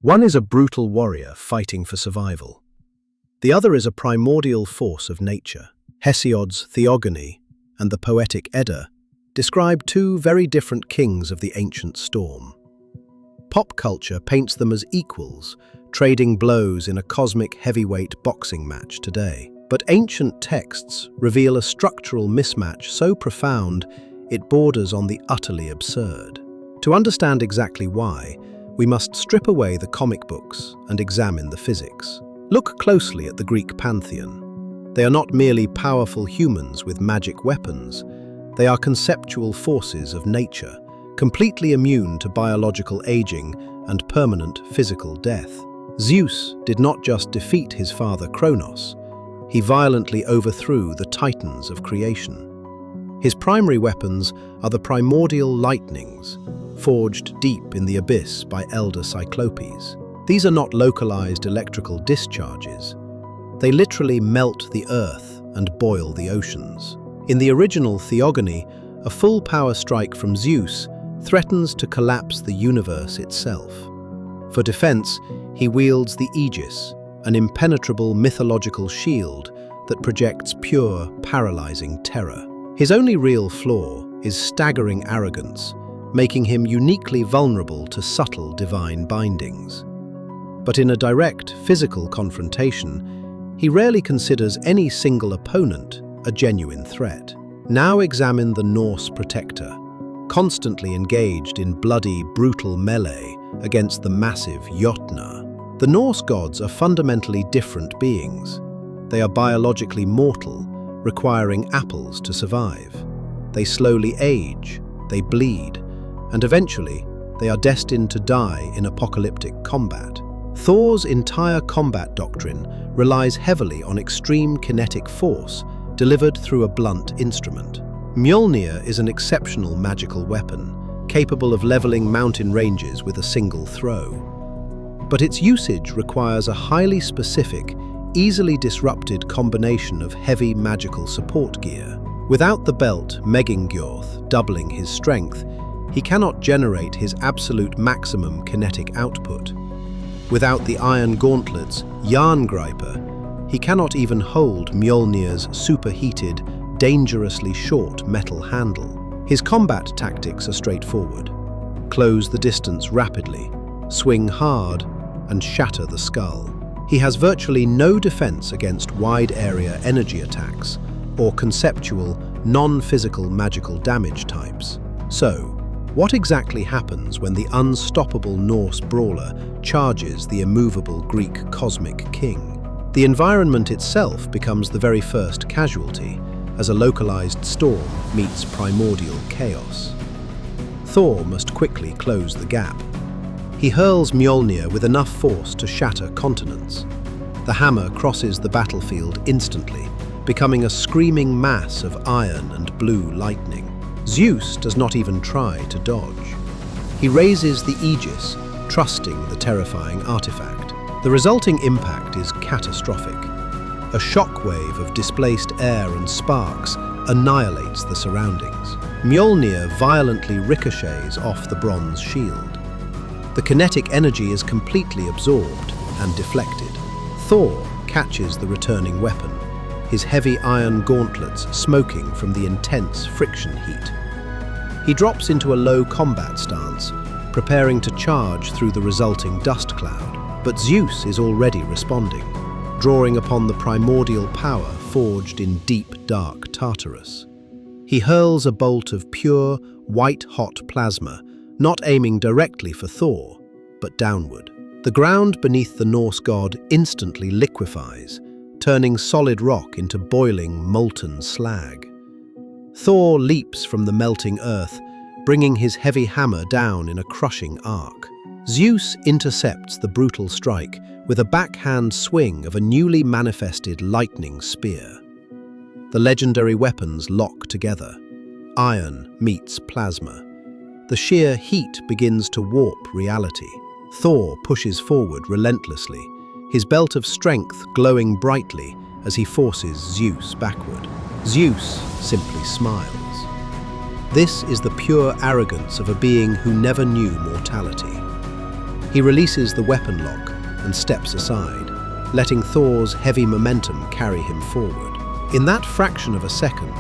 One is a brutal warrior fighting for survival. The other is a primordial force of nature. Hesiods' Theogony and the Poetic Edda describe two very different kings of the ancient storm. Pop culture paints them as equals, trading blows in a cosmic heavyweight boxing match today. But ancient texts reveal a structural mismatch so profound it borders on the utterly absurd. To understand exactly why, we must strip away the comic books and examine the physics. Look closely at the Greek pantheon. They are not merely powerful humans with magic weapons. They are conceptual forces of nature, completely immune to biological aging and permanent physical death. Zeus did not just defeat his father Kronos, he violently overthrew the titans of creation. His primary weapons are the primordial lightnings, forged deep in the abyss by elder Cyclopes. These are not localized electrical discharges. They literally melt the earth and boil the oceans. In the original Theogony, a full power strike from Zeus threatens to collapse the universe itself. For defense, he wields the Aegis, an impenetrable mythological shield that projects pure, paralyzing terror. His only real flaw is staggering arrogance, making him uniquely vulnerable to subtle divine bindings. But in a direct, physical confrontation, he rarely considers any single opponent a genuine threat. Now examine the Norse protector, constantly engaged in bloody, brutal melee against the massive Mjolnir. The Norse gods are fundamentally different beings. They are biologically mortal, requiring apples to survive. They slowly age, they bleed, and eventually they are destined to die in apocalyptic combat. Thor's entire combat doctrine relies heavily on extreme kinetic force delivered through a blunt instrument. Mjolnir is an exceptional magical weapon, capable of leveling mountain ranges with a single throw. But its usage requires a highly specific, easily disrupted combination of heavy magical support gear. Without the belt Mjolnir doubling his strength, he cannot generate his absolute maximum kinetic output. Without the iron gauntlets Jerngripper, he cannot even hold Mjolnir's superheated, dangerously short metal handle. His combat tactics are straightforward. Close the distance rapidly, swing hard, and shatter the skull. He has virtually no defense against wide-area energy attacks or conceptual, non-physical magical damage types. So, what exactly happens when the unstoppable Norse brawler charges the immovable Greek cosmic king? The environment itself becomes the very first casualty, as a localized storm meets primordial chaos. Thor must quickly close the gap. He hurls Mjolnir with enough force to shatter continents. The hammer crosses the battlefield instantly, becoming a screaming mass of iron and blue lightning. Zeus does not even try to dodge. He raises the Aegis, trusting the terrifying artifact. The resulting impact is catastrophic. A shockwave of displaced air and sparks annihilates the surroundings. Mjolnir violently ricochets off the bronze shield. The kinetic energy is completely absorbed and deflected. Thor catches the returning weapon, his heavy iron gauntlets smoking from the intense friction heat. He drops into a low combat stance, preparing to charge through the resulting dust cloud. But Zeus is already responding, drawing upon the primordial power forged in deep, dark Tartarus. He hurls a bolt of pure, white-hot plasma, not aiming directly for Thor, but downward. The ground beneath the Norse god instantly liquefies, turning solid rock into boiling, molten slag. Thor leaps from the melting earth, bringing his heavy hammer down in a crushing arc. Zeus intercepts the brutal strike with a backhand swing of a newly manifested lightning spear. The legendary weapons lock together. Iron meets plasma. The sheer heat begins to warp reality. Thor pushes forward relentlessly, his belt of strength glowing brightly as he forces Zeus backward. Zeus simply smiles. This is the pure arrogance of a being who never knew mortality. He releases the weapon lock and steps aside, letting Thor's heavy momentum carry him forward. In that fraction of a second,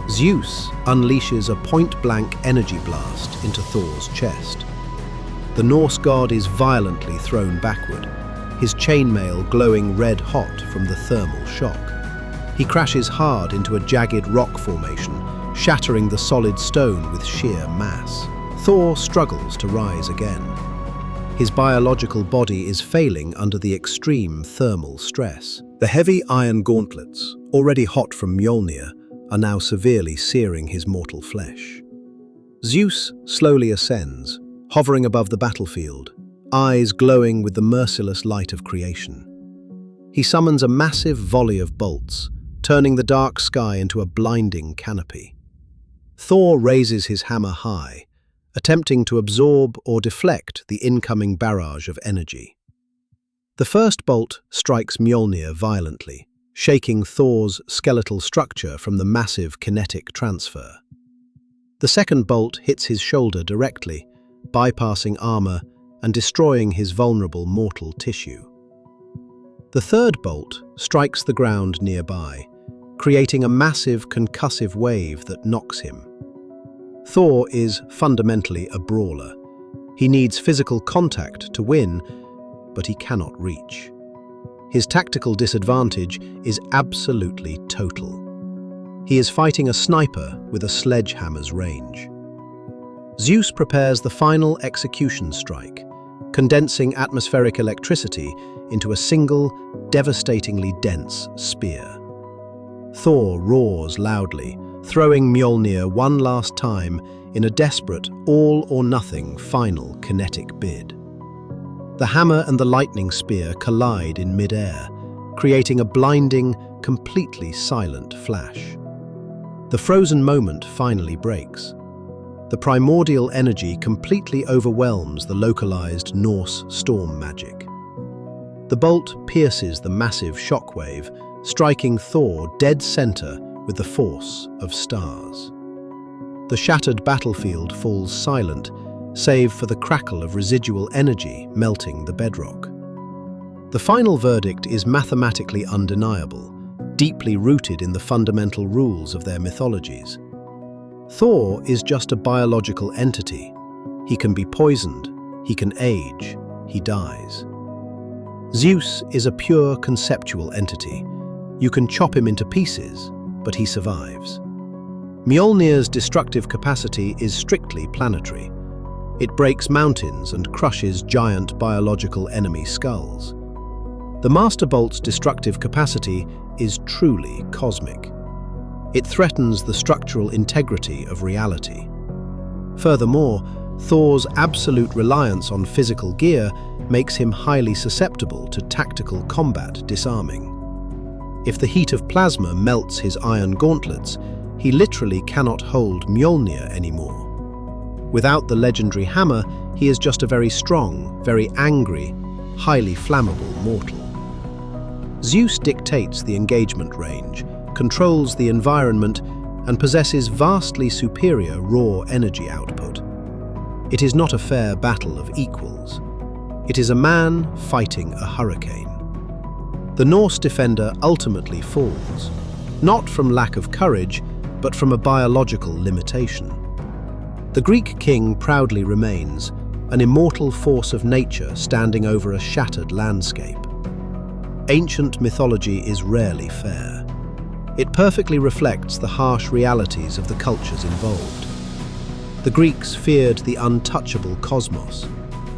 Zeus unleashes a point-blank energy blast into Thor's chest. The Norse god is violently thrown backward, his chainmail glowing red-hot from the thermal shock. He crashes hard into a jagged rock formation, shattering the solid stone with sheer mass. Thor struggles to rise again. His biological body is failing under the extreme thermal stress. The heavy iron gauntlets, already hot from Mjolnir, are now severely searing his mortal flesh. Zeus slowly ascends, hovering above the battlefield, eyes glowing with the merciless light of creation. He summons a massive volley of bolts, turning the dark sky into a blinding canopy. Thor raises his hammer high, attempting to absorb or deflect the incoming barrage of energy. The first bolt strikes Mjolnir violently, shaking Thor's skeletal structure from the massive kinetic transfer. The second bolt hits his shoulder directly, bypassing armor and destroying his vulnerable mortal tissue. The third bolt strikes the ground nearby, creating a massive concussive wave that knocks him. Thor is fundamentally a brawler. He needs physical contact to win, but he cannot reach. His tactical disadvantage is absolutely total. He is fighting a sniper with a sledgehammer's range. Zeus prepares the final execution strike, condensing atmospheric electricity into a single, devastatingly dense spear. Thor roars loudly, throwing Mjolnir one last time in a desperate, all-or-nothing final kinetic bid. The hammer and the lightning spear collide in mid-air, creating a blinding, completely silent flash. The frozen moment finally breaks. The primordial energy completely overwhelms the localized Norse storm magic. The bolt pierces the massive shockwave, striking Thor dead center with the force of stars. The shattered battlefield falls silent, save for the crackle of residual energy melting the bedrock. The final verdict is mathematically undeniable, deeply rooted in the fundamental rules of their mythologies. Thor is just a biological entity. He can be poisoned, he can age, he dies. Zeus is a pure conceptual entity. You can chop him into pieces, but he survives. Mjolnir's destructive capacity is strictly planetary. It breaks mountains and crushes giant biological enemy skulls. The Master Bolt's destructive capacity is truly cosmic. It threatens the structural integrity of reality. Furthermore, Thor's absolute reliance on physical gear makes him highly susceptible to tactical combat disarming. If the heat of plasma melts his iron gauntlets, he literally cannot hold Mjolnir anymore. Without the legendary hammer, he is just a very strong, very angry, highly flammable mortal. Zeus dictates the engagement range, controls the environment, and possesses vastly superior raw energy output. It is not a fair battle of equals. It is a man fighting a hurricane. The Norse defender ultimately falls, not from lack of courage, but from a biological limitation. The Greek king proudly remains, an immortal force of nature standing over a shattered landscape. Ancient mythology is rarely fair. It perfectly reflects the harsh realities of the cultures involved. The Greeks feared the untouchable cosmos.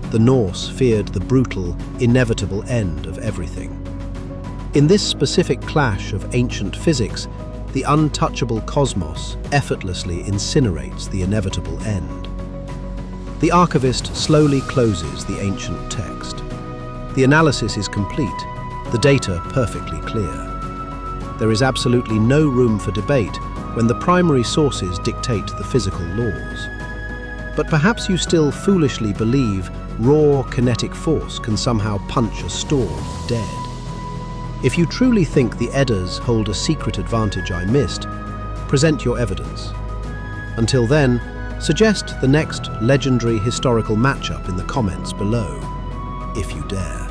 The Norse feared the brutal, inevitable end of everything. In this specific clash of ancient physics, the untouchable cosmos effortlessly incinerates the inevitable end. The archivist slowly closes the ancient text. The analysis is complete, the data perfectly clear. There is absolutely no room for debate when the primary sources dictate the physical laws. But perhaps you still foolishly believe raw kinetic force can somehow punch a storm dead. If you truly think the Eddas hold a secret advantage I missed, present your evidence. Until then, suggest the next legendary historical matchup in the comments below. if you dare.